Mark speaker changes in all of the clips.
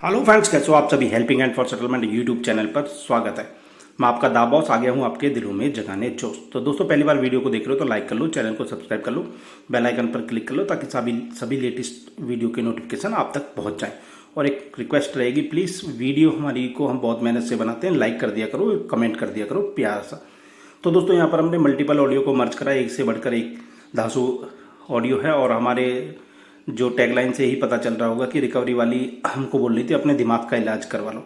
Speaker 1: Hello friends, कैसे हो आप सभी। Helping hand for settlement YouTube channel पर स्वागत है। मैं आपका दा बॉस आ गया हूँ आपके दिलों में जगाने जोश। तो दोस्तों, पहली बार वीडियो को देख रहे हो तो लाइक कर लो, चैनल को सब्सक्राइब कर लो, बेल आइकन पर क्लिक कर लो ताकि सभी सभी लेटेस्ट वीडियो के नोटिफिकेशन आप तक पहुँच जाएँ। और एक रिक्वेस्ट रहेगी, प्लीज़ वीडियो हमारी को हम बहुत मेहनत से बनाते हैं, लाइक कर दिया करो, कमेंट कर दिया करो प्यार सा। तो दोस्तों, यहाँ पर हमने मल्टीपल ऑडियो को मर्ज करा, एक से बढ़कर एक धांसू ऑडियो है। और हमारे जो टैगलाइन से ही पता चल रहा होगा कि रिकवरी वाली हमको बोल रही थी अपने दिमाग का इलाज करवा लो।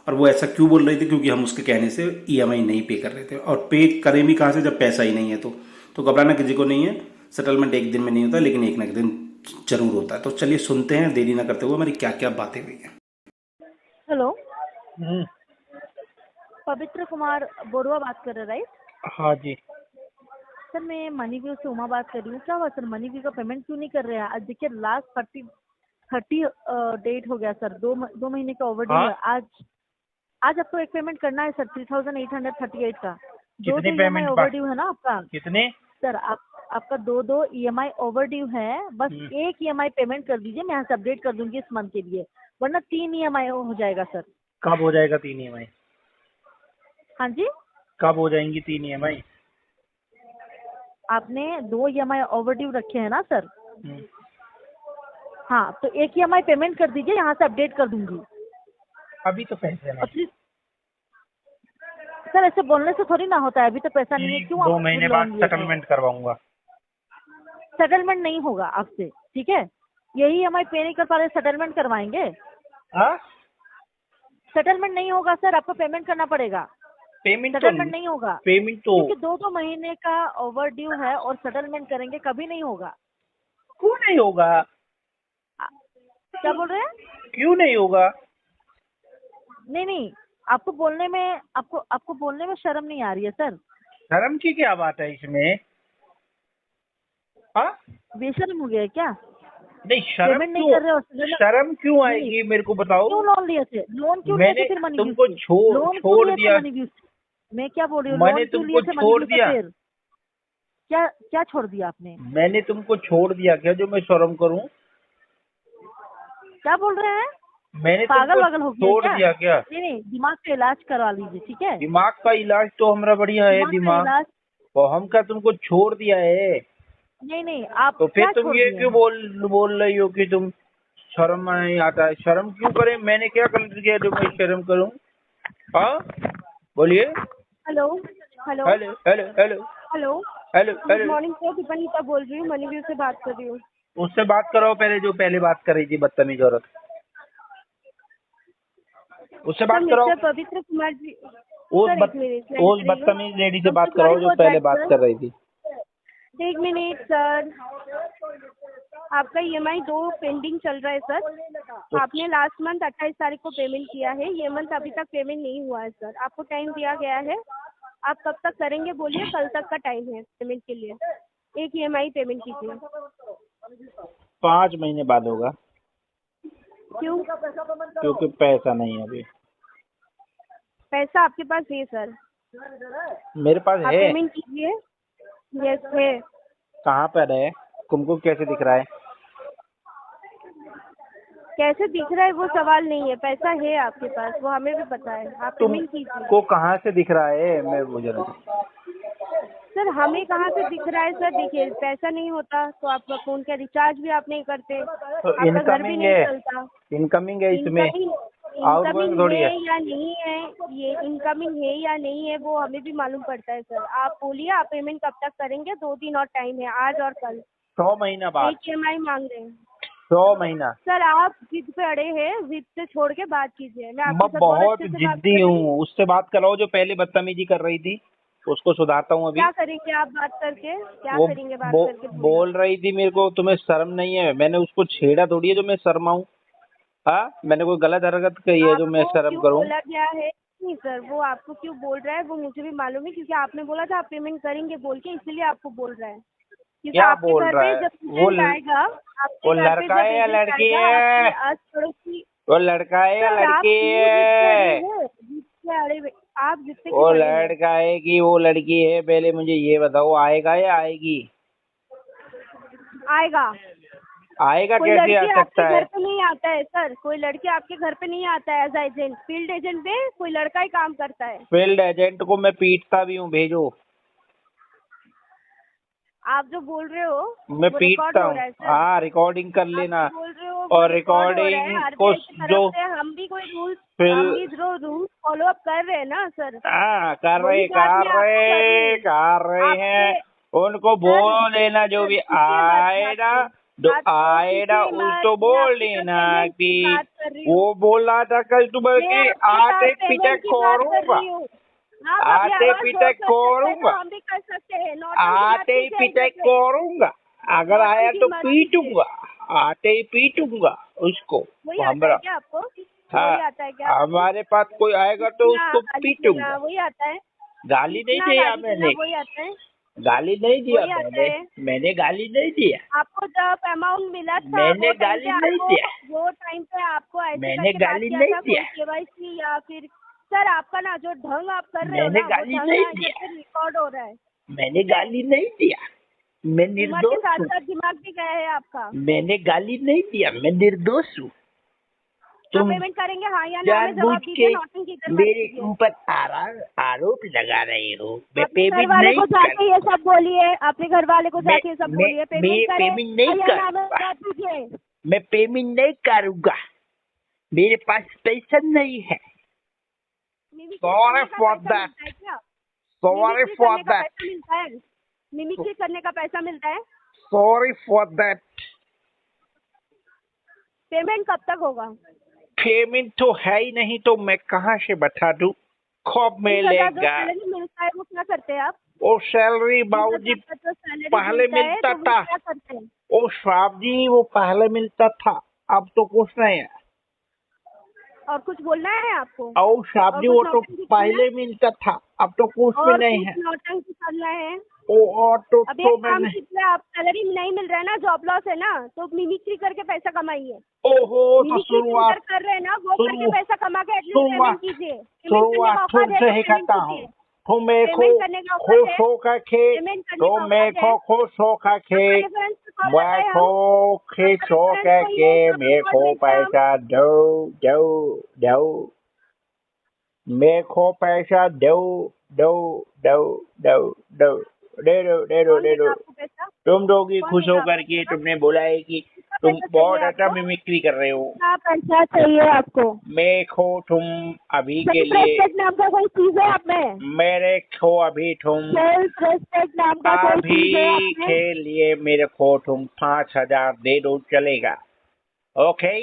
Speaker 1: और वो ऐसा क्यों बोल रही थी? क्योंकि हम उसके कहने से ईएमआई नहीं पे कर रहे थे, और पे करें भी कहाँ से जब पैसा ही नहीं है। तो घबराना किसी को नहीं है। सेटलमेंट एक दिन में नहीं होता, लेकिन एक ना एक दिन जरूर होता है। तो चलिए सुनते हैं, देरी ना करते हुए हमारी क्या क्या बातें हुई हैं।
Speaker 2: हेलो,
Speaker 3: हम्म।
Speaker 2: पवित्र कुमार बोरुआ बात कर रहे हैं, राइट?
Speaker 3: हाँ जी।
Speaker 2: सर, मैं मनीव्यू से उमा बात कर रही हूँ। क्या हुआ सर, मनीव्यू का पेमेंट क्यों नहीं कर रहे हैं? आज देखिए, लास्ट 30 डेट हो गया सर। दो महीने का ओवरड्यू
Speaker 3: हाँ,
Speaker 2: है। आज आपको एक पेमेंट करना है सर, 3838 का। दो
Speaker 3: कितनी
Speaker 2: दो ईएमआई
Speaker 3: पेमेंट
Speaker 2: ओवरड्यू है ना आपका।
Speaker 3: कितने?
Speaker 2: सर, आपका दो ईएमआई ओवरड्यू है। बस
Speaker 3: हम्म,
Speaker 2: एक ईएमआई पेमेंट कर दीजिए, मैं यहाँ से अपडेट कर दूंगी इस मंथ के लिए, वरना 3 ईएमआई हो जाएगा सर।
Speaker 3: कब हो जाएगा 3 EMI?
Speaker 2: हाँ जी,
Speaker 3: कब हो जाएंगी 3 EMI?
Speaker 2: आपने 2 ईएमआई ओवरड्यू रखे हैं ना सर।
Speaker 3: हम्म,
Speaker 2: हाँ, तो एक ईएमआई पेमेंट कर दीजिए, यहाँ से अपडेट कर दूंगी।
Speaker 3: अभी तो पैसे
Speaker 2: और
Speaker 3: नहीं।
Speaker 2: प्लीज सर, ऐसे बोलने से थोड़ी ना होता है। अभी तो पैसा नहीं है,
Speaker 3: एक
Speaker 2: क्यों
Speaker 3: दो
Speaker 2: आप
Speaker 3: महीने बाद
Speaker 2: लोन लिए थे?
Speaker 3: सेटलमेंट करवाऊंगा।
Speaker 2: सेटलमेंट नहीं होगा आपसे, ठीक है? यही ईएमआई पे नहीं कर पा रहे, सेटलमेंट करवाएंगे?
Speaker 3: हाँ,
Speaker 2: सेटलमेंट नहीं होगा सर, आपको पेमेंट करना पड़ेगा।
Speaker 3: पेमेंट तो
Speaker 2: सेटलमेंट नहीं होगा,
Speaker 3: पेमेंट तो
Speaker 2: क्योंकि 2 महीने का ओवरड्यू है और सेटलमेंट करेंगे कभी नहीं होगा।
Speaker 3: क्यों नहीं होगा?
Speaker 2: आ- क्या बोल रहे हैं?
Speaker 3: क्यों नहीं होगा?
Speaker 2: नहीं नहीं, आपको बोलने में शर्म नहीं आ रही है सर?
Speaker 3: शर्म की क्या बात है इसमें? हाँ,
Speaker 2: बेशर्म हो गया है क्या?
Speaker 3: नहीं शर्म
Speaker 2: पेमेंट नहीं
Speaker 3: क्यों?
Speaker 2: कर रहे हो सेटलमेंट?
Speaker 3: शर्म क्यों
Speaker 2: नहीं,
Speaker 3: आएगी मेरे को बताओ।
Speaker 2: क्यों लोन लिए थे? लोन क्यों लिए थे
Speaker 3: मैंने
Speaker 2: फिर मनीव्यू
Speaker 3: तुमको
Speaker 2: से? लोन क्यों
Speaker 3: छोड़
Speaker 2: लिए थे
Speaker 3: दिया।
Speaker 2: मनीव्यू से? मैं क्या बोल रही हूँ,
Speaker 3: मैंने
Speaker 2: लोन क्यों लिए
Speaker 3: तुमको
Speaker 2: थे
Speaker 3: छोड़
Speaker 2: मनीव्यू से
Speaker 3: दिया।
Speaker 2: फिर? क्या क्या छोड़ दिया आपने?
Speaker 3: मैंने तुमको छोड़ दिया क्या जो मैं शर्म करूं?
Speaker 2: क्या बोल रहे हैं?
Speaker 3: मैंने
Speaker 2: पागल
Speaker 3: तुमको
Speaker 2: वागल हो गया है
Speaker 3: छोड़
Speaker 2: क्या?
Speaker 3: दिया क्या?
Speaker 2: नहीं नहीं, दिमाग का इलाज करवा लीजिए, ठीक है?
Speaker 3: दिमाग का इलाज तो हमारा बढ़िया है
Speaker 2: दिमाग का
Speaker 3: दिमाग।
Speaker 2: इलाज।
Speaker 3: तो हम क्या तुमको छोड़ दिया है?
Speaker 2: नहीं नहीं, आप
Speaker 3: तो फिर
Speaker 2: क्या
Speaker 3: तुम
Speaker 2: छोड़
Speaker 3: ये
Speaker 2: दिए
Speaker 3: क्यों
Speaker 2: हैं?
Speaker 3: बोल रही हो कि तुम शर्म नहीं आता है? शर्म क्यों करें? मैंने क्या गलत किया जो मैं शर्म करूं? हाँ, बोलिए।
Speaker 2: Hello hello
Speaker 3: hello hello hello
Speaker 2: hello.
Speaker 3: Hello
Speaker 2: good
Speaker 3: hello.
Speaker 2: Morning sir, Dipanita बोल रही हूँ, मनीव्यू से बात कर रही हूँ।
Speaker 3: उससे बात करो पहले, जो पहले बात कर रही थी बदतमीज औरत। उससे
Speaker 2: सर,
Speaker 3: बात करो।
Speaker 2: मिस्टर पवित्र कुमार जी।
Speaker 3: उस
Speaker 2: सर,
Speaker 3: बद
Speaker 2: एक मिनट लाइन
Speaker 3: उस
Speaker 2: पे रहिए।
Speaker 3: बदतमीज लेडी से
Speaker 2: I'm so
Speaker 3: बात
Speaker 2: sorry
Speaker 3: कराओ जो
Speaker 2: for
Speaker 3: पहले
Speaker 2: that,
Speaker 3: बात
Speaker 2: sir।
Speaker 3: कर रही थी।
Speaker 2: एक मिनट सर, आपका ईएमआई 2 पेंडिंग चल रहा है सर। आपने लास्ट मंथ 28 तारीख को पेमेंट किया है, ये मंथ अभी तक पेमेंट नहीं हुआ है सर। आपको टाइम दिया गया है, आप कब तक करेंगे बोलिए? कल तक का टाइम है पेमेंट के लिए। एक ईएमआई पेमेंट कीजिए।
Speaker 3: 5 महीने बाद होगा
Speaker 2: क्यों?
Speaker 3: क्योंकि पैसा नहीं है अभी।
Speaker 2: पैसा आपके पास है सर,
Speaker 3: मेरे पास
Speaker 2: आप
Speaker 3: है।
Speaker 2: पेमेंट कीजिए। यस है।
Speaker 3: कहाँ पर है? तुमको कैसे दिख रहा है?
Speaker 2: कैसे दिख रहा है वो सवाल नहीं है, पैसा है आपके पास, वो हमें भी पता है। आप पेमेंट कीजिए।
Speaker 3: तुमको कहाँ से दिख रहा है? मैं मुझे नहीं।
Speaker 2: सर, हमें कहाँ से दिख रहा है सर? देखिए, पैसा नहीं होता तो आपका फोन का रिचार्ज भी आप नहीं करते,
Speaker 3: तो
Speaker 2: आपका घर भी
Speaker 3: इनकमिंग
Speaker 2: नहीं
Speaker 3: है।
Speaker 2: चलता।
Speaker 3: इनकमिंग है इसमें।
Speaker 2: इनकमिंग
Speaker 3: आउटगोइंग
Speaker 2: इनकमिंग
Speaker 3: थोड़ी
Speaker 2: है
Speaker 3: है।
Speaker 2: या नहीं है, ये इनकमिंग है या नहीं है वो हमें भी मालूम पड़ता है सर। आप बोलिए, आप पेमेंट कब तक करेंगे? 2 दिन और टाइम है, आज और कल।
Speaker 3: 100 महीना बाद।
Speaker 2: एक ईएमआई मांग रहे हैं
Speaker 3: 100 महीना।
Speaker 2: सर। आप जिद पे अड़े हैं, जिद से छोड़ के बात कीजिए। मैं
Speaker 3: मैं
Speaker 2: आपके साथ बहुत
Speaker 3: बहुत
Speaker 2: अच्छे से बात
Speaker 3: जिद्दी
Speaker 2: कर रही हूँ।
Speaker 3: हूँ। उससे बात कराओ जो पहले बदतमीजी कर रही थी। उसको सुधारता हूँ अभी।
Speaker 2: क्या करेंगे आप बात करके? क्या
Speaker 3: वो
Speaker 2: करेंगे बात
Speaker 3: वो
Speaker 2: करके बोलिए?
Speaker 3: बोल रही थी मेरे को तुम्हें शर्म नहीं है। मैंने उसको छेड़ा थोड़ी है जो मैं शर्माऊँ। हाँ, मैंने कोई गलत हरकत कही है जो मैं
Speaker 2: आपको
Speaker 3: शर्म
Speaker 2: क्यों
Speaker 3: करूँ?
Speaker 2: बोला गया है? नहीं सर, वो आपको क्यों बोल रहा है वो मुझे भी मालूम है, क्योंकि आपने बोला था आप पेमेंट करेंगे बोल के, इसलिए आपको बोल रहा है। क्योंकि
Speaker 3: क्या
Speaker 2: आपके
Speaker 3: बोल
Speaker 2: घर
Speaker 3: रहा
Speaker 2: पे
Speaker 3: है?
Speaker 2: जब
Speaker 3: वो
Speaker 2: एजेंट आएगा,
Speaker 3: वो
Speaker 2: आपके घर पे
Speaker 3: लड़का
Speaker 2: जब
Speaker 3: है या
Speaker 2: एजेंट
Speaker 3: लड़की
Speaker 2: आएगा आपके
Speaker 3: है?
Speaker 2: आस पड़ोस की।
Speaker 3: वो लड़का है या
Speaker 2: सर, आप
Speaker 3: लड़की
Speaker 2: क्यों जिद पे अड़े
Speaker 3: है?
Speaker 2: हैं? जिद पे अड़े आप जिद पे
Speaker 3: वो
Speaker 2: क्यों अड़े हैं?
Speaker 3: लड़का है कि वो लड़की है? पहले मुझे ये बताओ, आएगा या आएगी?
Speaker 2: आएगा।
Speaker 3: आएगा
Speaker 2: कोई
Speaker 3: कैसे आ
Speaker 2: लड़के
Speaker 3: सकता
Speaker 2: आपके
Speaker 3: है?
Speaker 2: घर पे नहीं आता है सर, कोई लड़के आपके घर पे नहीं आता है एज एजेंट। फील्ड एजेंट पे कोई लड़का ही काम करता है।
Speaker 3: फील्ड एजेंट को मैं पीटता भी हूँ, भेजो।
Speaker 2: आप जो बोल रहे हो
Speaker 3: मैं
Speaker 2: वो रिकॉर्ड
Speaker 3: पीटता
Speaker 2: हो
Speaker 3: हूँ।
Speaker 2: रहा है सर।
Speaker 3: हाँ, रिकॉर्डिंग कर
Speaker 2: आप
Speaker 3: लेना।
Speaker 2: जो बोल रहे हो वो
Speaker 3: और
Speaker 2: रिकॉर्ड हो रहा
Speaker 3: रिकॉर्डिंग
Speaker 2: है
Speaker 3: को
Speaker 2: आरबीआई की तरफ
Speaker 3: जो
Speaker 2: से। हम भी कोई रूल्स,
Speaker 3: फिल
Speaker 2: हम भी जो रूल्स फॉलो अप कर रहे हैं ना सर।
Speaker 3: हाँ, कर
Speaker 2: वही
Speaker 3: रहे
Speaker 2: बात मैं आपको कर रही हूँ।
Speaker 3: कर रहे हैं।
Speaker 2: आपके
Speaker 3: उनको
Speaker 2: सर,
Speaker 3: बोल देना जो
Speaker 2: सर
Speaker 3: भी
Speaker 2: कीजिए मत
Speaker 3: आए
Speaker 2: बात
Speaker 3: ना,
Speaker 2: को,
Speaker 3: जो
Speaker 2: बात को
Speaker 3: आए ना
Speaker 2: कीजिए मत।
Speaker 3: उसको
Speaker 2: मैं
Speaker 3: बोल
Speaker 2: आपके साथ
Speaker 3: देना
Speaker 2: पेमेंट
Speaker 3: कि
Speaker 2: की बात कर रही हूँ।
Speaker 3: वो बोल रहा था कल सुबह
Speaker 2: मैं
Speaker 3: की
Speaker 2: आपके साथ
Speaker 3: आटे
Speaker 2: पेमेंट
Speaker 3: पीटे
Speaker 2: की बात कर
Speaker 3: खोरूंगा,
Speaker 2: रही हूँ। आप अपनी
Speaker 3: आटे
Speaker 2: आवाज
Speaker 3: पीटे
Speaker 2: लो कर सकते हैं तो
Speaker 3: खोरूंगा,
Speaker 2: हम भी कर सकते हैं। नौटंकी मत
Speaker 3: आटे ही
Speaker 2: कीजिए
Speaker 3: पीटे
Speaker 2: इधर से।
Speaker 3: खोरूंगा। अगर आया
Speaker 2: नौटंकी
Speaker 3: तो
Speaker 2: मत कीजिए।
Speaker 3: पीटूंगा, आटे ही पीटूंगा उसको।
Speaker 2: वही आता है
Speaker 3: हमरा,
Speaker 2: क्या आपको?
Speaker 3: हाँ,
Speaker 2: वही आता है क्या आपको?
Speaker 3: हमारे पास कोई आएगा तो
Speaker 2: पीटना,
Speaker 3: उसको
Speaker 2: गाली देना
Speaker 3: पीटूंगा।
Speaker 2: वही आता है?
Speaker 3: गाली नहीं
Speaker 2: पीटना,
Speaker 3: दिया
Speaker 2: गाली देना
Speaker 3: मैंने,
Speaker 2: वही आता है?
Speaker 3: गाली नहीं दिया
Speaker 2: वही आता
Speaker 3: मैंने,
Speaker 2: है?
Speaker 3: मैंने गाली नहीं दिया,
Speaker 2: आपको जब अमाउंट मिला था
Speaker 3: मैंने गाली नहीं दिया,
Speaker 2: वो टाइम पे आपको ऐसे
Speaker 3: मैंने
Speaker 2: करके बात
Speaker 3: गाली
Speaker 2: किया
Speaker 3: नहीं
Speaker 2: था
Speaker 3: दिया,
Speaker 2: कोई केवाईसी या फिर? सर आपका ना जो ढंग आप कर रहे हो
Speaker 3: मैंने
Speaker 2: ना वो
Speaker 3: गाली
Speaker 2: ढंग
Speaker 3: नहीं
Speaker 2: ना इधर
Speaker 3: दिया,
Speaker 2: पे रिकॉर्ड हो रहा है।
Speaker 3: मैंने
Speaker 2: ठीक है?
Speaker 3: गाली नहीं दिया। मैं
Speaker 2: उम्र के
Speaker 3: निर्दोष
Speaker 2: साथ
Speaker 3: हूँ,
Speaker 2: साथ दिमाग भी गया है आपका।
Speaker 3: मैंने गाली नहीं दिया, मैं निर्दोष हूँ।
Speaker 2: आप
Speaker 3: तुम
Speaker 2: पेमेंट करेंगे हाँ या ना? हमें
Speaker 3: जानबूझ
Speaker 2: जवाब दीजिए,
Speaker 3: के
Speaker 2: नौटंकी इधर मत
Speaker 3: मेरे
Speaker 2: कीजिए।
Speaker 3: ऊपर आरोप लगा रहे हो। मैं
Speaker 2: अपने घर
Speaker 3: पेमेंट
Speaker 2: वाले
Speaker 3: नहीं
Speaker 2: को
Speaker 3: कर,
Speaker 2: जाके ये सब बोलिए, अपने घर वाले को
Speaker 3: मैं
Speaker 2: जाके ये सब
Speaker 3: मैं
Speaker 2: बोलिए।
Speaker 3: मैं
Speaker 2: पेमेंट करें
Speaker 3: पेमेंट नहीं
Speaker 2: हाँ या ना? हमें
Speaker 3: करूँगा,
Speaker 2: जवाब दीजिए।
Speaker 3: मैं पेमेंट नहीं करूँगा, मेरे पास पैसा नहीं है।
Speaker 2: मिमिक्री
Speaker 3: Sorry
Speaker 2: करने का
Speaker 3: for
Speaker 2: पैसा
Speaker 3: that.
Speaker 2: मिलता है क्या?
Speaker 3: Sorry
Speaker 2: मिमिक्री
Speaker 3: for
Speaker 2: करने का
Speaker 3: that.
Speaker 2: पैसा मिलता है? मिमिक्री करने का पैसा मिलता है?
Speaker 3: Sorry for that.
Speaker 2: पेमेंट कब तक होगा?
Speaker 3: पेमेंट तो है ही नहीं तो मैं कहाँ से बता दूँ? कब
Speaker 2: 30,000 जो
Speaker 3: मिलेगा?
Speaker 2: सैलरी मिलता है वो क्या करते हैं आप?
Speaker 3: वो सैलरी
Speaker 2: 30,000
Speaker 3: बाबूजी
Speaker 2: का जो सैलरी
Speaker 3: पहले
Speaker 2: मिलता है
Speaker 3: मिलता
Speaker 2: तो वो
Speaker 3: था।
Speaker 2: क्या करते हैं?
Speaker 3: ओ साहब जी, वो पहले मिलता था, अब तो कुछ नहीं है।
Speaker 2: और कुछ बोलना है आपको?
Speaker 3: ओ साहब
Speaker 2: और
Speaker 3: जी,
Speaker 2: कुछ
Speaker 3: वो तो
Speaker 2: नौटंकी करना है?
Speaker 3: पहले मिलता था, अब तो कुछ भी
Speaker 2: और
Speaker 3: नहीं
Speaker 2: कुछ
Speaker 3: है।
Speaker 2: नौटंकी करना है?
Speaker 3: ओ और
Speaker 2: अब
Speaker 3: तो
Speaker 2: एक काम
Speaker 3: मैंने,
Speaker 2: कीजिए, आप सैलरी नहीं मिल रहा है ना, जॉब लॉस है ना, तो मिमिक्री करके पैसा कमाइए।
Speaker 3: ओहो तो
Speaker 2: मिमिक्री
Speaker 3: शुरुआत,
Speaker 2: कर रहे हैं ना वो करके पैसा कमा के एटलीस्ट पेमेंट
Speaker 3: शुरुआत
Speaker 2: कीजिए। पेमेंट करने का
Speaker 3: तुम
Speaker 2: औकात है
Speaker 3: से
Speaker 2: तो
Speaker 3: ही
Speaker 2: पेमेंट
Speaker 3: करता हूँ।
Speaker 2: कीजिए।
Speaker 3: तुम मेरे को
Speaker 2: पेमेंट करने का औकात
Speaker 3: खुश
Speaker 2: है?
Speaker 3: हो करके,
Speaker 2: पेमेंट करने का
Speaker 3: तुम मेरे
Speaker 2: औकात है?
Speaker 3: को खुश हो करके,
Speaker 2: आपका रेफरेंस पे कॉल
Speaker 3: मैं
Speaker 2: लगाए
Speaker 3: को
Speaker 2: हम?
Speaker 3: खुश
Speaker 2: आपका
Speaker 3: हो
Speaker 2: रेफरेंस कोई
Speaker 3: करके
Speaker 2: है जो
Speaker 3: मेरे
Speaker 2: रिकॉर्ड
Speaker 3: को
Speaker 2: भेजे हम?
Speaker 3: पैसा दो दो दो, मेरे को पैसा दो दो दो दो दो,
Speaker 2: कौन
Speaker 3: दे दो।
Speaker 2: देगा आपको पैसा?
Speaker 3: तुम दोगी
Speaker 2: कौन
Speaker 3: खुश
Speaker 2: देगा
Speaker 3: हो
Speaker 2: आपको
Speaker 3: करके,
Speaker 2: पैसा?
Speaker 3: तुमने बोला है कि
Speaker 2: कितना
Speaker 3: तुम
Speaker 2: पैसा चाहिए
Speaker 3: बहुत अच्छा
Speaker 2: आपको?
Speaker 3: मिमिक्री कर रहे हो।
Speaker 2: कितना पैसा चाहिए आपको?
Speaker 3: मैं खो तुम अभी के
Speaker 2: सेल्फ
Speaker 3: लिए,
Speaker 2: रेस्पेक्ट नाम का कोई चीज है आप में?
Speaker 3: मेरे खो अभी तुम
Speaker 2: सेल्फ रेस्पेक्ट नाम का कोई चीज है
Speaker 3: अभी
Speaker 2: आप में?
Speaker 3: के लिए मेरे को तुम 5,000 दे दो, चलेगा? ओके,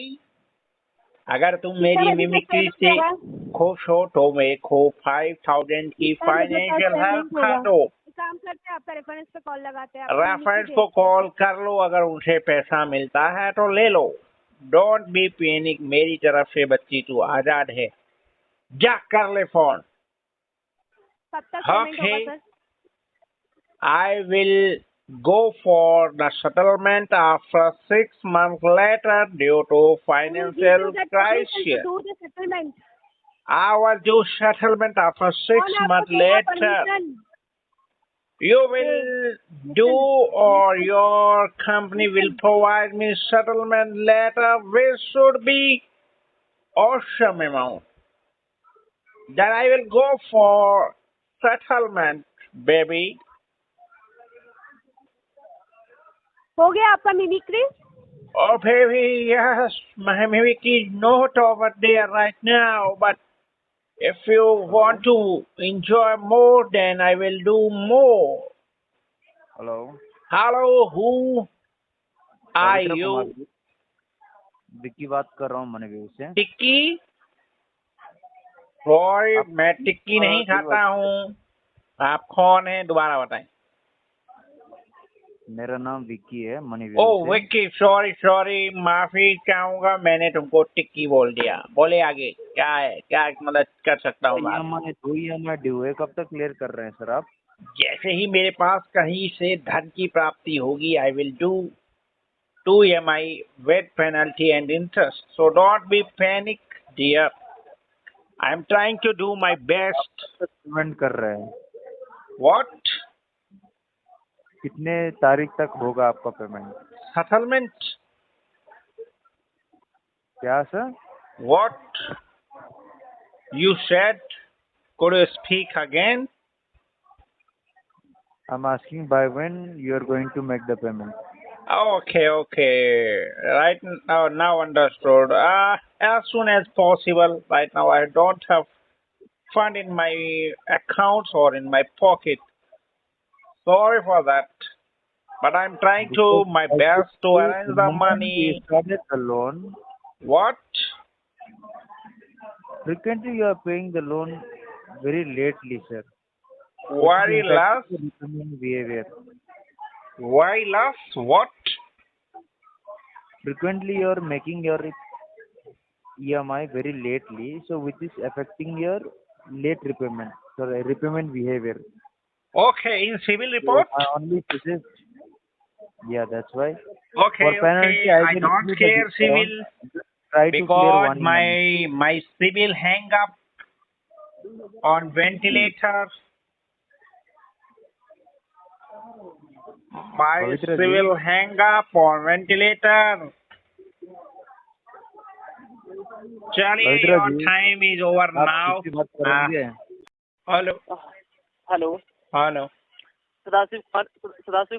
Speaker 3: अगर तुम
Speaker 2: कितना
Speaker 3: मेरी
Speaker 2: बजे तक
Speaker 3: मिमिक्री
Speaker 2: पेमेंट
Speaker 3: से
Speaker 2: होगा?
Speaker 3: खुश हो तो मेरे को 5,000 की
Speaker 2: कितना बजे तक
Speaker 3: फाइनेंशियल हेल्प
Speaker 2: पेमेंट
Speaker 3: कर
Speaker 2: होगा?
Speaker 3: दो।
Speaker 2: एक काम करते हैं, आपका रेफरेंस पे कॉल लगाते हैं, आपको मिमिक्री
Speaker 3: रेफरेंस को
Speaker 2: भेजते हैं।
Speaker 3: कॉल कर लो, अगर उनसे पैसा मिलता है तो ले लो। डोंट बी पैनिक, मेरी तरफ से बच्ची तू आजाद है, जा कर ले फोन।
Speaker 2: कब तक पेमेंट होगा
Speaker 3: Okay,
Speaker 2: sir?
Speaker 3: I will go for the settlement after 6 months later due to
Speaker 2: I will give
Speaker 3: financial
Speaker 2: you that permission to
Speaker 3: crisis.
Speaker 2: do the settlement.
Speaker 3: I will do settlement after six
Speaker 2: कौन आपको
Speaker 3: months
Speaker 2: देगा
Speaker 3: later.
Speaker 2: Permission?
Speaker 3: You will do, or your company will provide me settlement letter, which should be awesome amount. Then I will go for settlement, baby.
Speaker 2: हो गया आपका mimicry?
Speaker 3: Oh, baby, yes, my mimic is not over there right now, but if you want to enjoy more, then I will do more.
Speaker 4: Hello,
Speaker 3: Hello, who are
Speaker 4: पवित्र Kumar
Speaker 3: you?
Speaker 4: जी, विक्की बात कर रहा हूँ MoneyView से।
Speaker 3: टिक्की? Sorry,
Speaker 4: आप
Speaker 3: मैं टिक्की नहीं खाता हूँ। आप कौन हैं, दोबारा बताएं।
Speaker 4: मेरा नाम विक्की है, मनीव्यू
Speaker 3: ओह
Speaker 4: से।
Speaker 3: विक्की, सॉरी, माफी चाहूंगा, मैंने तुमको टिक्की बोल दिया। बोले आगे क्या है, क्या मदद कर सकता हूँ?
Speaker 4: EMI ड्यू है, कब तक क्लियर कर रहे हैं सर आप?
Speaker 3: जैसे ही मेरे पास कहीं से धन की प्राप्ति होगी, I will do 2 EMI with penalty and interest. So don't be panic, dear. I am trying to do my best.
Speaker 4: Payment कर रहे हैं,
Speaker 3: What?
Speaker 4: कितने तारीख तक होगा आपका पेमेंट?
Speaker 3: Settlement?
Speaker 4: क्या sir?
Speaker 3: What you said? Could you speak again?
Speaker 4: I'm asking by when you are going to make the payment.
Speaker 3: Okay. Right now understood. As soon as possible. Right now I don't have fund in my accounts or in my pocket. Sorry for that. But I'm trying to
Speaker 4: Because
Speaker 3: my
Speaker 4: I
Speaker 3: best to
Speaker 4: see
Speaker 3: arrange
Speaker 4: the
Speaker 3: the
Speaker 4: moment we
Speaker 3: money.
Speaker 4: started the loan,
Speaker 3: What?
Speaker 4: frequently you are paying the loan very lately, sir, which is
Speaker 3: Very
Speaker 4: impacting
Speaker 3: less?
Speaker 4: the repayment behavior.
Speaker 3: Why less? What?
Speaker 4: Frequently you are making your EMI very lately, so which is affecting your late repayment, sorry, repayment behavior.
Speaker 3: Okay, in civil
Speaker 4: So
Speaker 3: report?
Speaker 4: I only suggest, yeah, that's why. For
Speaker 3: Okay,
Speaker 4: penalty, I
Speaker 3: I
Speaker 4: will
Speaker 3: don't
Speaker 4: give the
Speaker 3: clear
Speaker 4: discount.
Speaker 3: civil
Speaker 4: Just try to clear
Speaker 3: because
Speaker 4: one EMI.
Speaker 3: my civil hang up on ventilator. My
Speaker 4: पवित्र जी,
Speaker 3: civil hang up on ventilator. चलिए,
Speaker 4: पवित्र
Speaker 3: your
Speaker 4: ji,
Speaker 3: time is over
Speaker 4: आप
Speaker 3: now.
Speaker 4: किससे बात करेंगे?
Speaker 3: Hello
Speaker 5: hello,
Speaker 3: hello
Speaker 5: Sadashiv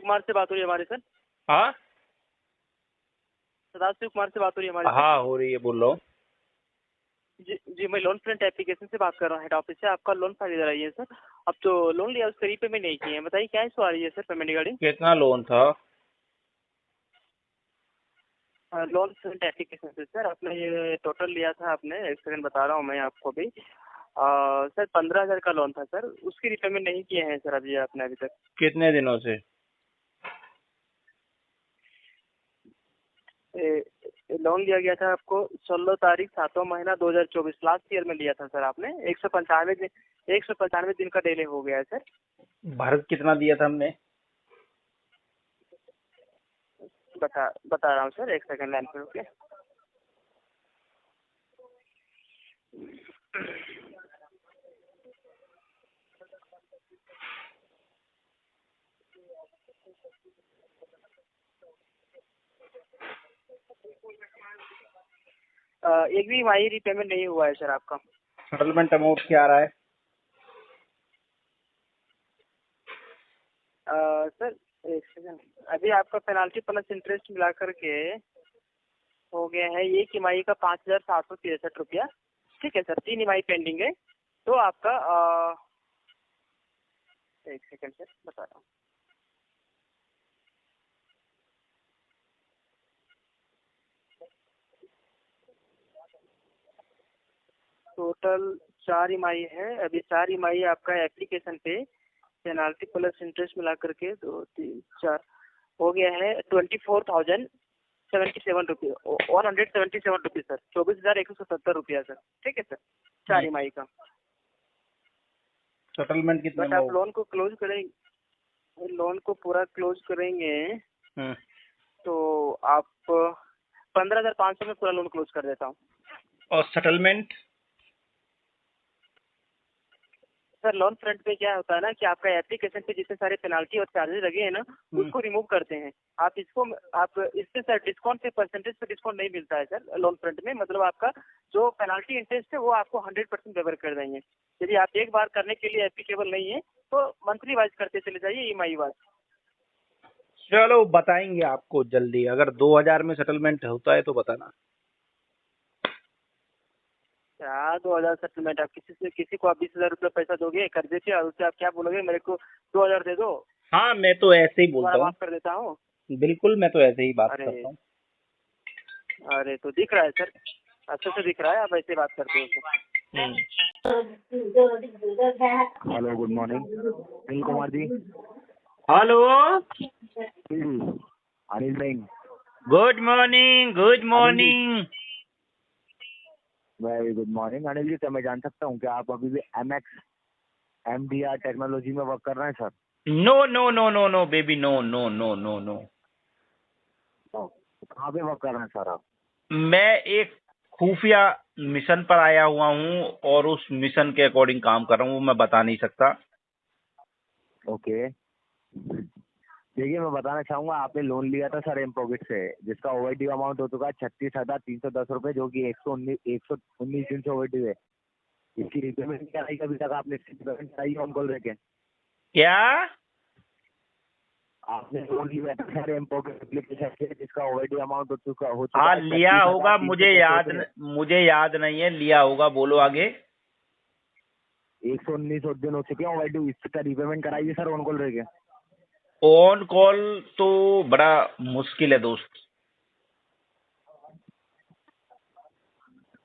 Speaker 5: Kumar से बात हो रही है हमारी सर।
Speaker 3: हाँ
Speaker 5: सदाशिव कुमार से बात हो रही है हमारी सर।
Speaker 3: हाँ हो रही है, बोलो।
Speaker 5: जी मैं लोन फ्रंट एप्लीकेशन से बात कर रहा हूँ, हेड ऑफिस से। आपका लोन फाइल इधर आई है सर। अब जो लोन लिया उसका रीपेमेंट नहीं किए हैं, बताइए क्या इशू आ रही है सर पेमेंट रिगार्डिंग?
Speaker 3: कितना लोन था?
Speaker 5: लोन फ्रंट एप्लीकेशन से सर आपने ये टोटल लिया था, आपने एक सेकंड बता रहा हूँ मैं आपको भी। सर 15,000 का लोन था सर, उसकी रीपेमेंट नहीं किए हैं सर अभी आपने अभी तक।
Speaker 3: कितने दिनों से?
Speaker 5: लोन लिया गया था आपको 16 तारीख 7वां महीना 2024 लास्ट ईयर में लिया था सर आपने। 195 दिन का डिले हो गया है सर।
Speaker 3: भारत कितना दिया था हमने?
Speaker 5: बता रहा हूँ सर, एक सेकंड लाइन पे रुकिए। एक भी EMI रीपेमेंट नहीं हुआ है सर आपका।
Speaker 3: सेटलमेंट अमाउंट क्या आ रहा है?
Speaker 5: सर एक सेकंड, अभी आपका पेनाल्टी प्लस इंटरेस्ट मिला करके हो गया है एक EMI का 5,763 रुपया। ठीक है सर, 3 EMI पेंडिंग है तो आपका एक सेकंड सर बता रहा हूँ। टोटल 4 EMI है। अभी 4 EMI आपका एप्लीकेशन पे पेनाल्टी प्लस इंटरेस्ट मिला करके 2 3 4 हो गया है 24,077 रुपये, 177 रुपये सर, 24,170 रुपया सर। ठीक है सर, 4 EMI का।
Speaker 3: सेटलमेंट कितने
Speaker 5: बट
Speaker 3: में
Speaker 5: आप
Speaker 3: होगा?
Speaker 5: लोन को क्लोज करेंगे, लोन को पूरा क्लोज करेंगे तो आप 15,500 में पूरा लोन क्लोज कर देता हूँ।
Speaker 3: और सेटलमेंट?
Speaker 5: सर लोन फ्रंट पे क्या होता है ना कि आपका एप्लीकेशन पे जितने सारे पेनाल्टी और चार्जेस लगे हैं ना उसको रिमूव करते हैं। आप इससे सर डिस्काउंट पे परसेंटेज पे डिस्काउंट नहीं मिलता है सर लोन फ्रंट में। मतलब आपका जो पेनाल्टी इंटरेस्ट है वो आपको 100% वेवर कर देंगे। यदि आप एक बार करने के लिए एप्लीकेबल नहीं है तो मंथली वाइज करते चले जाइए, EMI वाइज।
Speaker 3: चलो बताएंगे आपको जल्दी, अगर 2000 में सेटलमेंट होता है तो बताना।
Speaker 5: क्या 2000 सेटलमेंट? आप किसी को आप 20,000 रुपये पैसा दोगे कर्जे पे और उससे आप क्या बोलोगे मेरे को 2,000 दे दो?
Speaker 3: हाँ मैं तो ऐसे ही बोलता हूँ।
Speaker 5: माफ कर देता हूँ।
Speaker 3: बिल्कुल, मैं तो ऐसे ही बात
Speaker 5: अरे
Speaker 3: करता हूँ।
Speaker 5: अरे तो दिख रहा है सर, अच्छे से दिख रहा है, आप ऐसे बात करते हो sir.
Speaker 4: Hello, good morning Anil Kumar ji.
Speaker 3: Hello,
Speaker 4: Anil Singh,
Speaker 3: good morning. Good morning.
Speaker 4: Very good morning. Anil ji, क्या मैं जान सकता हूँ क्या आप अभी भी MDR टेक्नोलॉजी में वर्क कर रहे हैं sir?
Speaker 3: No no no no no baby, no no no no no.
Speaker 4: कहाँ पे वर्क कर रहे हैं सर आप?
Speaker 3: मैं एक खुफिया मिशन पर आया हुआ हूँ और उस मिशन के अकॉर्डिंग काम कर रहा हूँ, वो मैं बता नहीं सकता।
Speaker 4: ओके, देखिए मैं बताना चाहूंगा, आपने लोन लिया था सर एम पॉकेट से, जिसका ओवरड्यू अमाउंट हो चुका है 36,310 रुपए, जो कि 119 दिन से ओवरड्यू है। इसकी रिपेमेंट कराई अभी तक आपने? इसकी रिपेमेंट कराई ऑन कॉल रह के?
Speaker 3: क्या?
Speaker 4: आपने लोन लिया था सर एम पॉकेट एप्लीकेशन से, जिसका ओवरड्यू अमाउंट हो चुका
Speaker 3: हाँ
Speaker 4: है
Speaker 3: लिया होगा,
Speaker 4: 36,310
Speaker 3: मुझे याद नहीं है, लिया होगा। बोलो आगे।
Speaker 4: 119 दिन हो चुके हैं ओवरड्यू, इसका रिपेमेंट कराइए सर ऑन कॉल रह के।
Speaker 3: ऑन कॉल तो बड़ा मुश्किल है दोस्त।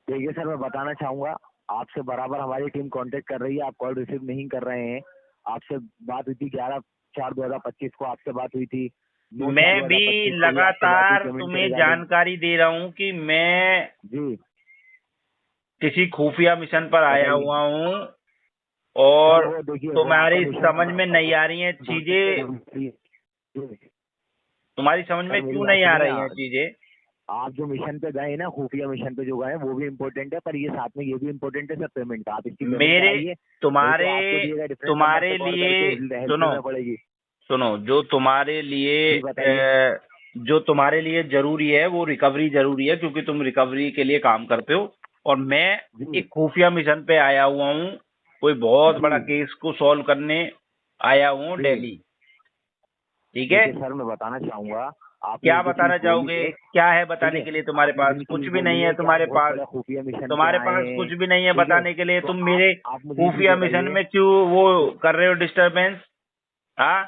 Speaker 4: देखिए सर मैं बताना चाहूंगा, आपसे बराबर हमारी टीम कांटेक्ट कर रही है, आप कॉल रिसीव नहीं कर रहे हैं। आपसे बात हुई थी 11/4/2025 को, आपसे बात हुई थी 9/4/2025
Speaker 3: मैं
Speaker 4: को
Speaker 3: भी
Speaker 4: आपसे बात हुई,
Speaker 3: लगातार
Speaker 4: पेमेंट
Speaker 3: तुम्हें
Speaker 4: करेगा
Speaker 3: जानकारी दे रहा हूँ कि मैं
Speaker 4: जी।
Speaker 3: किसी खुफिया मिशन पर आया
Speaker 4: बताइए।
Speaker 3: हुआ हूँ
Speaker 4: सर
Speaker 3: और
Speaker 4: वो देखिए, वो
Speaker 3: तुम्हारी
Speaker 4: आपका
Speaker 3: समझ में नहीं आ रही हैं चीजें। तुम्हारी समझ में
Speaker 4: सर मेरी
Speaker 3: क्यों
Speaker 4: बात
Speaker 3: नहीं आ
Speaker 4: सुनिए,
Speaker 3: रही हैं चीजें?
Speaker 4: आप जो मिशन पे गए ना, खुफिया मिशन पे जो गए वो भी इम्पोर्टेंट है, पर ये साथ में ये भी इम्पोर्टेंट है सर पेमेंट का। आप इसकी पेमेंट
Speaker 3: मेरे
Speaker 4: कराइए, नहीं
Speaker 3: तुम्हारे
Speaker 4: तो आपको दिए गए डिफरेंट नंबर
Speaker 3: तुम्हारे
Speaker 4: पे कॉल
Speaker 3: लिए
Speaker 4: करके हेल्प
Speaker 3: सुनो
Speaker 4: लेना पड़ेगी।
Speaker 3: सुनो, जो तुम्हारे लिए
Speaker 4: जी बताइए।
Speaker 3: जो तुम्हारे लिए जरूरी है वो रिकवरी जरूरी है, क्योंकि तुम रिकवरी के लिए काम करते हो और मैं
Speaker 4: जी
Speaker 3: एक खुफिया मिशन पे आया हुआ हूँ। कोई बहुत
Speaker 4: जी
Speaker 3: बड़ा केस को सॉल्व करने आया हूँ
Speaker 4: जी।
Speaker 3: दिल्ली। ठीक है?
Speaker 4: देखिए सर मैं बताना चाहूंगा, आपने
Speaker 3: क्या
Speaker 4: जो
Speaker 3: बताना
Speaker 4: चीज बोली
Speaker 3: चाहोगे?
Speaker 4: है,
Speaker 3: क्या है
Speaker 4: ठीक
Speaker 3: बताने
Speaker 4: है,
Speaker 3: के लिए तुम्हारे
Speaker 4: आपने
Speaker 3: पास?
Speaker 4: जो
Speaker 3: कुछ
Speaker 4: चीज
Speaker 3: भी नहीं
Speaker 4: बोली
Speaker 3: है
Speaker 4: है कि आप
Speaker 3: तुम्हारे
Speaker 4: बहुत
Speaker 3: पास।
Speaker 4: बड़ा खुफिया मिशन पे
Speaker 3: तुम्हारे
Speaker 4: आए
Speaker 3: पास
Speaker 4: हैं,
Speaker 3: कुछ भी नहीं है
Speaker 4: ठीक है,
Speaker 3: बताने के लिए।
Speaker 4: तो
Speaker 3: तुम मेरे
Speaker 4: आप मुझे ये
Speaker 3: खुफिया मिशन
Speaker 4: बताइए,
Speaker 3: में क्यों वो कर रहे हो डिस्टरबेंस? हाँ,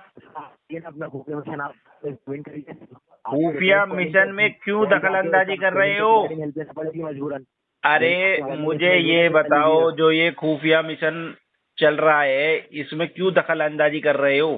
Speaker 4: ये ना अपना खुफिया मिशन आप पेमेंट करिए, आपको
Speaker 3: खुफिया
Speaker 4: रिक्वेस्ट
Speaker 3: मिशन में क्यों
Speaker 4: कॉल
Speaker 3: दखल
Speaker 4: जाके
Speaker 3: अंदाजी कर रहे
Speaker 4: पेमेंट के
Speaker 3: हो?
Speaker 4: रिगार्डिंग हेल्प लेना पड़ेगी मजबूरन।
Speaker 3: अरे
Speaker 4: नहीं तो आपको वार्निंग
Speaker 3: मुझे
Speaker 4: इसमें
Speaker 3: ये
Speaker 4: कि कर लीजिए।
Speaker 3: बताओ, जो ये खुफिया मिशन चल रहा है इसमें क्यों दखल अंदाजी कर रहे हो?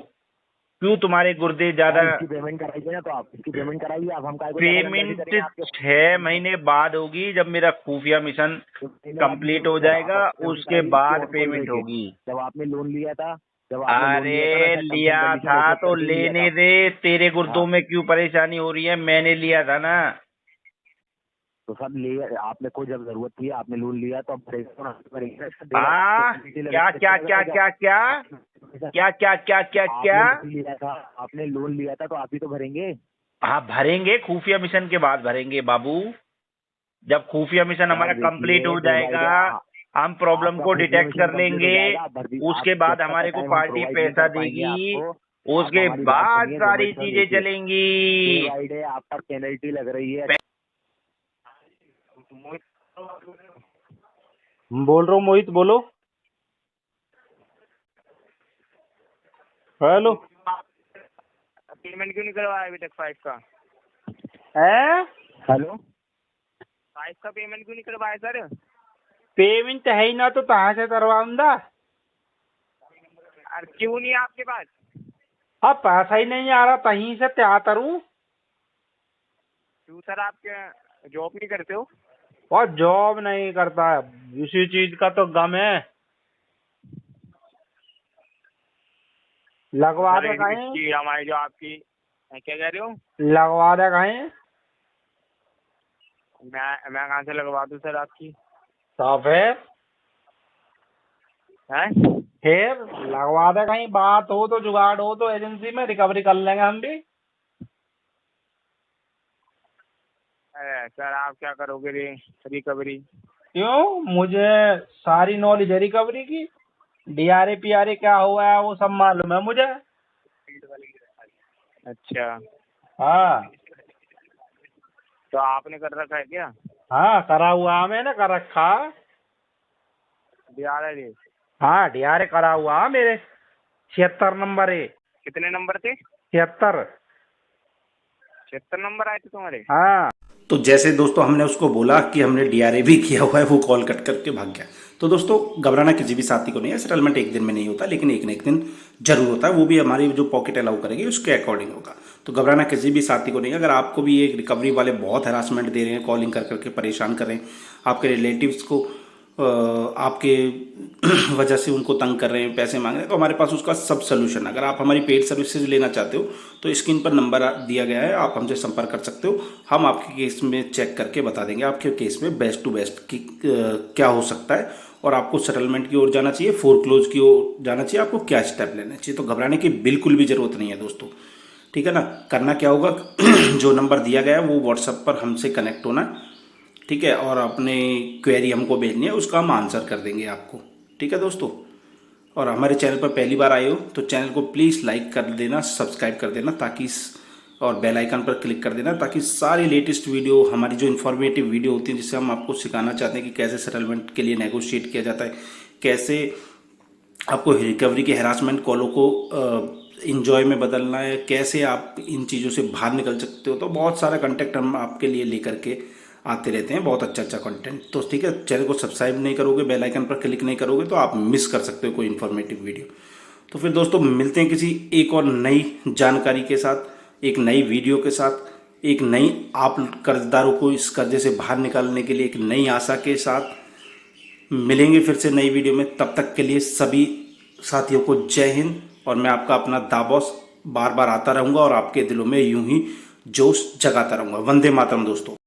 Speaker 3: क्यों तुम्हारे गुर्दे ज्यादा?
Speaker 4: सर इसकी पेमेंट कराइए ना, तो आप इसकी पेमेंट कराइए, आप हम काय को दखल अंदाजी
Speaker 3: पेमेंट
Speaker 4: करेंगे आपके
Speaker 3: 6 महीने बाद होगी, जब मेरा खुफिया मिशन कंप्लीट हो जाएगा उसके बाद पेमेंट होगी।
Speaker 4: जब आपने लोन लिया था, जब आपने लोन लिया था ना
Speaker 3: अरे
Speaker 4: सर, टर्म्स एंड
Speaker 3: लिया
Speaker 4: कंडीशन
Speaker 3: था
Speaker 4: ओके
Speaker 3: तो
Speaker 4: करके ही लिया
Speaker 3: लेने
Speaker 4: था।
Speaker 3: दे, तेरे गुर्दों
Speaker 4: हाँ
Speaker 3: में क्यों परेशानी हो रही है? मैंने लिया था ना।
Speaker 4: तो सर ले, आपने को जब जरूरत थी आपने लोन लिया तो अब भरेगा तो ना भरेगा, इसका
Speaker 3: हाँ, क्या क्या क्या क्या क्या क्या क्या क्या क्या क्या?
Speaker 4: आपने लोन लिया था, आपने लोन लिया था तो आप ही तो भरेंगे।
Speaker 3: हाँ भरेंगे, खुफिया मिशन के बाद भरेंगे बाबू। जब खुफिया मिशन हमारा
Speaker 4: सर
Speaker 3: कंप्लीट
Speaker 4: देखिए
Speaker 3: हो
Speaker 4: डे बाय
Speaker 3: जाएगा,
Speaker 4: डे
Speaker 3: हम प्रॉब्लम
Speaker 4: आपका
Speaker 3: को
Speaker 4: खुफिया
Speaker 3: डिटेक्ट
Speaker 4: मिशन
Speaker 3: कर
Speaker 4: कंप्लीट हो
Speaker 3: लेंगे।
Speaker 4: जाएगा,
Speaker 3: उसके
Speaker 4: आप जब
Speaker 3: बाद
Speaker 4: तक का
Speaker 3: हमारे को
Speaker 4: टाइम हम
Speaker 3: पार्टी
Speaker 4: प्रोवाइड नहीं
Speaker 3: पैसा
Speaker 4: कर पाएंगे
Speaker 3: देगी।
Speaker 4: आपको, आप
Speaker 3: उसके
Speaker 4: हमारी बात
Speaker 3: बाद
Speaker 4: सुनिए
Speaker 3: सारी
Speaker 4: जोमेटो सर,
Speaker 3: चीजें
Speaker 4: देखिए
Speaker 3: चलेंगी।
Speaker 4: डे बाय डे आपका पेनल्टी लग रही है।
Speaker 1: बोल रहा हूँ मोहित, बोलो। हेलो।
Speaker 5: पेमेंट क्यों नहीं करवाया अभी तक 5 का?
Speaker 1: है
Speaker 4: हेलो
Speaker 5: 5 का पेमेंट क्यों नहीं करवाया सर?
Speaker 1: पेमेंट है ही ना, तो कहाँ से करवाऊंगा?
Speaker 5: अरे क्यों नहीं है आपके पास?
Speaker 1: हाँ पैसा ही नहीं आ रहा, कहीं से क्या करूँ?
Speaker 5: क्यों सर, आप क्या जॉब नहीं करते हो?
Speaker 1: और जॉब नहीं करता है, इसी चीज का तो गम है। लगवा दे कहीं,
Speaker 5: इसकी हमारी जो आपकी क्या कह रहे हो?
Speaker 1: लगवा दे कहीं।
Speaker 5: मैं कहाँ से लगवा दूँ सर आपकी?
Speaker 1: तो फिर लगवा दे कहीं, बात हो तो जुगाड़ हो तो एजेंसी में रिकवरी कर लेंगे हम भी।
Speaker 5: अरे सर आप क्या करोगे रिकवरी?
Speaker 1: क्यों? मुझे सारी नॉलेज है रिकवरी की। डीआरए पीआरए क्या हुआ है वो सब मालूम है मुझे।
Speaker 5: अच्छा,
Speaker 1: हाँ
Speaker 5: तो आपने कर रखा है क्या?
Speaker 1: हाँ, करा हुआ है, मैंने कर रखा।
Speaker 5: डीआरए
Speaker 1: हाँ डीआरए करा हुआ है मेरे। 76 नंबर है।
Speaker 5: कितने नंबर थे?
Speaker 1: 76।
Speaker 5: 76 नंबर आए थे तुम्हारे?
Speaker 1: हाँ। तो जैसे दोस्तों हमने उसको बोला कि हमने डीआरए भी किया हुआ है, वो कॉल कट करके भाग गया। तो दोस्तों घबराना किसी भी साथी को नहीं है, सेटलमेंट एक दिन में नहीं होता, लेकिन एक न एक दिन जरूर होता है, वो भी हमारी जो पॉकेट अलाउ करेगी उसके अकॉर्डिंग होगा। तो घबराना किसी भी साथी को नहीं है। अगर आपको भी ये रिकवरी वाले बहुत हरासमेंट दे रहे हैं, कॉलिंग कर करके परेशान कर रहे हैं, आपके रिलेटिव्स को आपके वजह से उनको तंग कर रहे हैं, पैसे मांग रहे हैं, तो हमारे पास उसका सब सोल्यूशन। अगर आप हमारी पेड सर्विसेज लेना चाहते हो तो स्क्रीन पर नंबर दिया गया है, आप हमसे संपर्क कर सकते हो। हम आपके केस में चेक करके बता देंगे आपके केस में बेस्ट टू बेस्ट की क्या हो सकता है, और आपको सेटलमेंट की ओर जाना चाहिए, फोरक्लोज की ओर जाना चाहिए, आपको क्या स्टेप लेना चाहिए। तो घबराने की बिल्कुल भी ज़रूरत नहीं है दोस्तों। ठीक है ना। करना क्या होगा जो नंबर दिया गया है वो व्हाट्सएप पर हमसे कनेक्ट होना, ठीक है, और अपने क्वेरी हमको भेजनी है, उसका हम आंसर कर देंगे आपको, ठीक है दोस्तों। और हमारे चैनल पर पहली बार आए हो तो चैनल को प्लीज़ लाइक कर देना, सब्सक्राइब कर देना, ताकि और बेल आइकन पर क्लिक कर देना, ताकि सारी लेटेस्ट वीडियो, हमारी जो इन्फॉर्मेटिव वीडियो होती है जिससे हम आपको सिखाना चाहते हैं कि कैसे सेटलमेंट के लिए नेगोशिएट किया जाता है, कैसे आपको रिकवरी के हरासमेंट कॉलों को इंजॉय में बदलना है, कैसे आप इन चीज़ों से बाहर निकल सकते हो, तो बहुत सारा कंटेंट हम आपके लिए लेकर के आते रहते हैं, बहुत अच्छा कंटेंट। तो ठीक है, चैनल को सब्सक्राइब नहीं करोगे, बेल आइकन पर क्लिक नहीं करोगे तो आप मिस कर सकते हो कोई इन्फॉर्मेटिव वीडियो। तो फिर दोस्तों मिलते हैं किसी एक और नई जानकारी के साथ, एक नई वीडियो के साथ, एक नई आप कर्जदारों को इस कर्जे से बाहर निकालने के लिए एक नई आशा के साथ मिलेंगे फिर से नई वीडियो में। तब तक के लिए सभी साथियों को जय हिंद। और मैं आपका अपना दाबॉस बार बार आता रहूँगा और आपके दिलों में यूं ही जोश जगाता रहूँगा। वंदे मातरम दोस्तों।